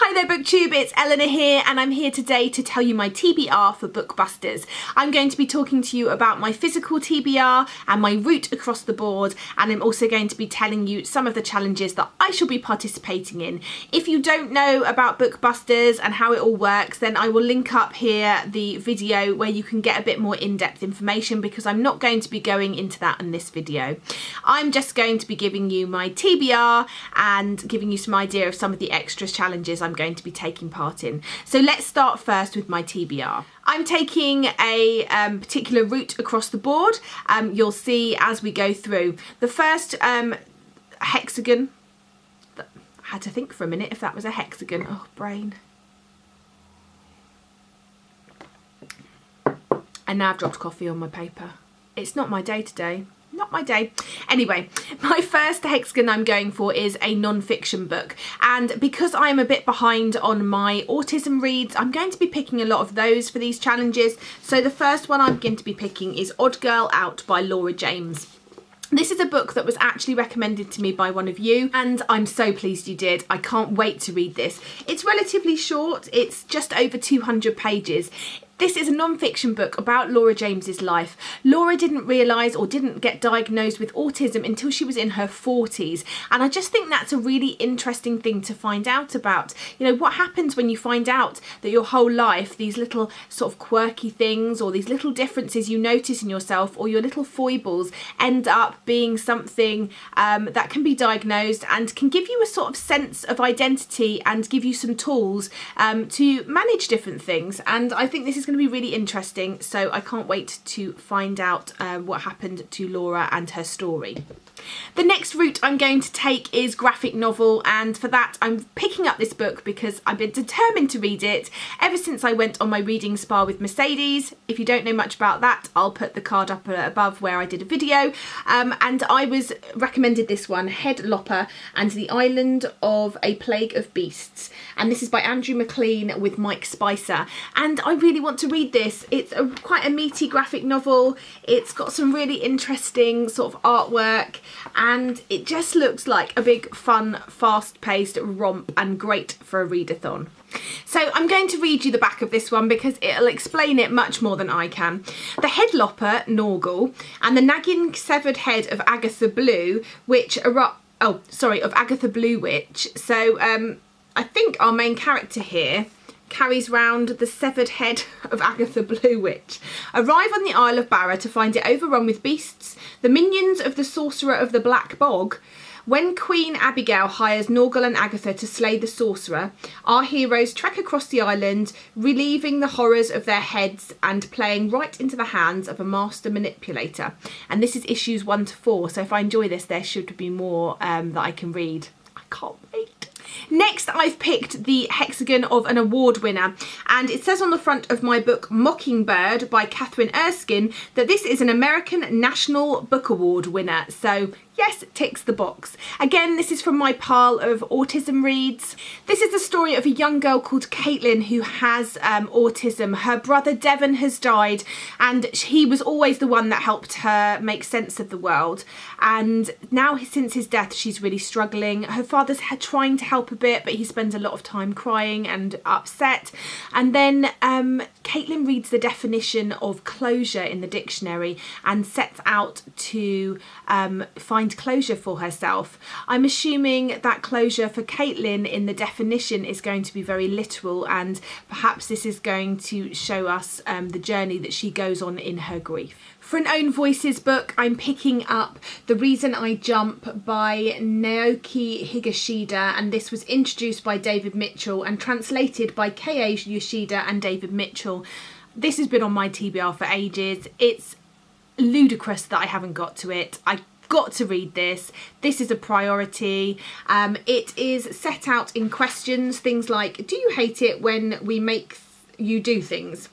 Hi there BookTube, it's Eleanor here and I'm here today to tell you my TBR for Bookbusters. I'm going to be talking to you about my physical TBR and my route across the board, and I'm also going to be telling you some of the challenges that I shall be participating in. If you don't know about Bookbusters and how it all works, then I will link up here the video where you can get a bit more in-depth information, because I'm not going to be going into that in this video. I'm just going to be giving you my TBR and giving you some idea of some of the extra challenges I'm going to be taking part in. So let's start first with my TBR. I'm taking a particular route across the board. You'll see as we go through. The first hexagon, I had to think for a minute if that was a hexagon. Oh, brain. And now I've dropped coffee on my paper. It's not my day today. Not my day. Anyway, my first hexagon I'm going for is a non-fiction book, and because I'm a bit behind on my autism reads, I'm going to be picking a lot of those for these challenges. So the first one I'm going to be picking is Odd Girl Out by Laura James. This is a book that was actually recommended to me by one of you, and I'm so pleased you did. I can't wait to read this. It's relatively short. It's just over 200 pages. This is a non-fiction book about Laura James's life. Laura didn't realise or didn't get diagnosed with autism until she was in her 40s. And I just think that's a really interesting thing to find out about. You know, what happens when you find out that your whole life, these little sort of quirky things or these little differences you notice in yourself or your little foibles end up being something that can be diagnosed and can give you a sort of sense of identity and give you some tools to manage different things. And I think this is going to be really interesting, so I can't wait to find out what happened to Laura and her story. The next route I'm going to take is graphic novel, and for that I'm picking up this book because I've been determined to read it ever since I went on my reading spa with Mercedes. If you don't know much about that, I'll put the card up above where I did a video, and I was recommended this one, Head Lopper and the Island of a Plague of Beasts, and this is by Andrew McLean with Mike Spicer, and I really want to read this. It's quite a meaty graphic novel. It's got some really interesting sort of artwork, and it just looks like a big fun fast-paced romp and great for a readathon. So I'm going to read you the back of this one because it'll explain it much more than I can. The headlopper, Norgal, and the nagging severed head of Agatha Blue, of Agatha Blue Witch. So I think our main character here carries round the severed head of Agatha Blue Witch, arrive on the Isle of Barra to find it overrun with beasts, the minions of the sorcerer of the Black Bog. When Queen Abigail hires Norgal and Agatha to slay the sorcerer, our heroes trek across the island, relieving the horrors of their heads and playing right into the hands of a master manipulator. And this is issues 1 to 4, so if I enjoy this, there should be more that I can read. I can't wait. Next, I've picked the hexagon of an award winner, and it says on the front of my book Mockingbird by Catherine Erskine that this is an American National Book Award winner, so yes, it ticks the box. Again, this is from my pile of autism reads. This is the story of a young girl called Caitlin who has autism. Her brother Devon has died, and he was always the one that helped her make sense of the world. And now, since his death, she's really struggling. Her father's trying to help a bit, but he spends a lot of time crying and upset. And then Caitlin reads the definition of closure in the dictionary and sets out to find closure for herself. I'm assuming that closure for Caitlin in the definition is going to be very literal, and perhaps this is going to show us the journey that she goes on in her grief. For an Own Voices book, I'm picking up The Reason I Jump by Naoki Higashida, and this was introduced by David Mitchell and translated by K.A. Yoshida and David Mitchell. This has been on my TBR for ages. It's ludicrous that I haven't got to it. I got to read this. This is a priority. It is set out in questions, things like, do you hate it when we make you do things?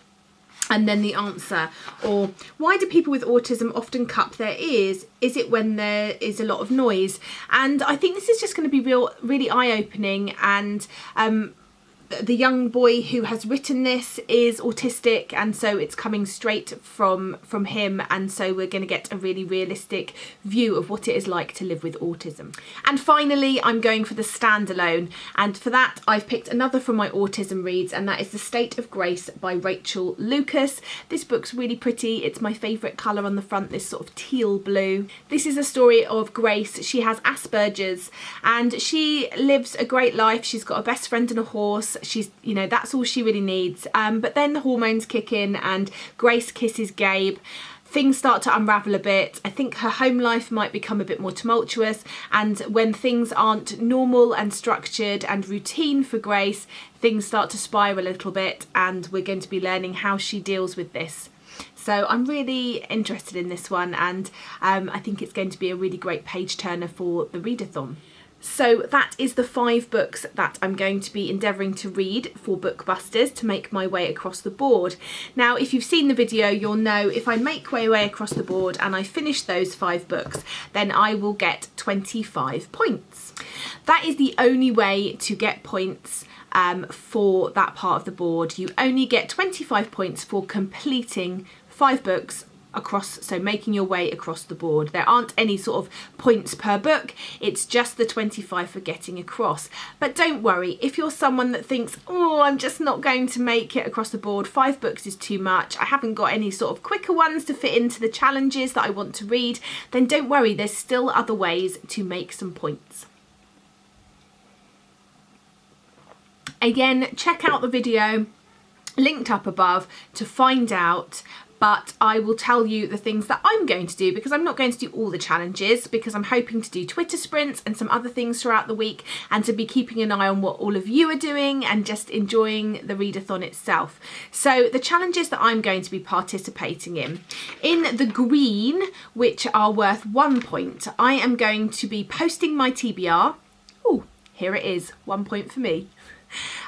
And then the answer, or why do people with autism often cup their ears? Is it when there is a lot of noise? And I think this is just going to be really eye-opening, and the young boy who has written this is autistic, and so it's coming straight from him, and so we're going to get a really realistic view of what it is like to live with autism. And finally, I'm going for the standalone, and for that I've picked another from my autism reads, and that is The State of Grace by Rachel Lucas. This book's really pretty. It's my favourite colour on the front, this sort of teal blue. This is a story of Grace. She has Asperger's and she lives a great life. She's got a best friend and a horse. She's, you know, that's all she really needs. But then the hormones kick in and Grace kisses Gabe. Things start to unravel a bit. I think her home life might become a bit more tumultuous, and when things aren't normal and structured and routine for Grace, things start to spiral a little bit, and we're going to be learning how she deals with this. So I'm really interested in this one, and I think it's going to be a really great page turner for the readathon. So that is the 5 books that I'm going to be endeavouring to read for Bookbusters to make my way across the board. Now, if you've seen the video, you'll know if I make my way across the board and I finish those 5 books, then I will get 25 points. That is the only way to get points for that part of the board. You only get 25 points for completing 5 books across, so making your way across the board. There aren't any sort of points per book, it's just the 25 for getting across. But don't worry, if you're someone that thinks, oh, I'm just not going to make it across the board, 5 books is too much, I haven't got any sort of quicker ones to fit into the challenges that I want to read, then don't worry, there's still other ways to make some points. Again, check out the video linked up above to find out, but I will tell you the things that I'm going to do, because I'm not going to do all the challenges, because I'm hoping to do Twitter sprints and some other things throughout the week, and to be keeping an eye on what all of you are doing and just enjoying the readathon itself. So the challenges that I'm going to be participating in the green, which are worth 1 point, I am going to be posting my TBR. Oh, here it is, 1 point for me.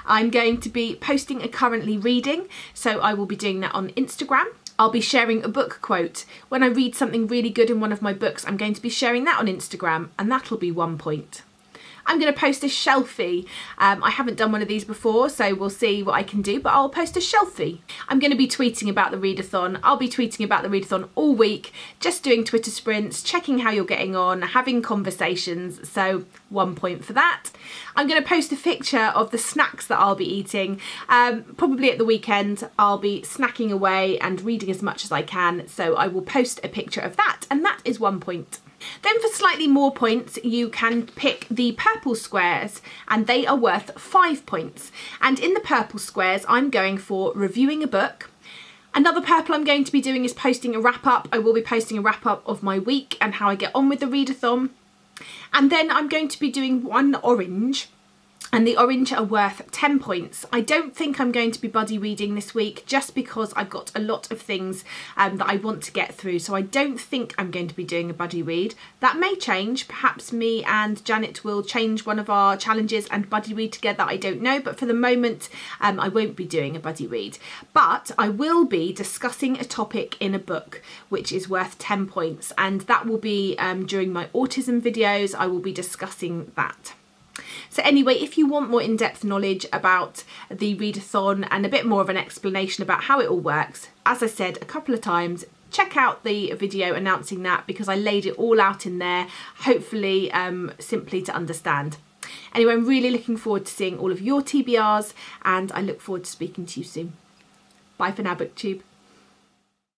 I'm going to be posting a currently reading, so I will be doing that on Instagram. I'll be sharing a book quote. When I read something really good in one of my books, I'm going to be sharing that on Instagram, and that'll be 1 point. I'm going to post a shelfie. I haven't done one of these before, so we'll see what I can do, but I'll post a shelfie. I'm going to be tweeting about the readathon. I'll be tweeting about the readathon all week, just doing Twitter sprints, checking how you're getting on, having conversations, so 1 point for that. I'm going to post a picture of the snacks that I'll be eating. Probably at the weekend, I'll be snacking away and reading as much as I can, so I will post a picture of that, and that is 1 point. Then for slightly more points, you can pick the purple squares, and they are worth 5 points. And in the purple squares, I'm going for reviewing a book. Another purple I'm going to be doing is posting a wrap up. I will be posting a wrap up of my week and how I get on with the readathon. And then I'm going to be doing 1 orange, and the orange are worth 10 points. I don't think I'm going to be buddy reading this week, just because I've got a lot of things that I want to get through, so I don't think I'm going to be doing a buddy read. That may change. Perhaps me and Janet will change one of our challenges and buddy read together, I don't know, but for the moment I won't be doing a buddy read. But I will be discussing a topic in a book which is worth 10 points, and that will be during my autism videos. I will be discussing that. So anyway, if you want more in-depth knowledge about the readathon and a bit more of an explanation about how it all works, as I said a couple of times, check out the video announcing that, because I laid it all out in there, hopefully simply to understand. Anyway, I'm really looking forward to seeing all of your TBRs, and I look forward to speaking to you soon. Bye for now, BookTube.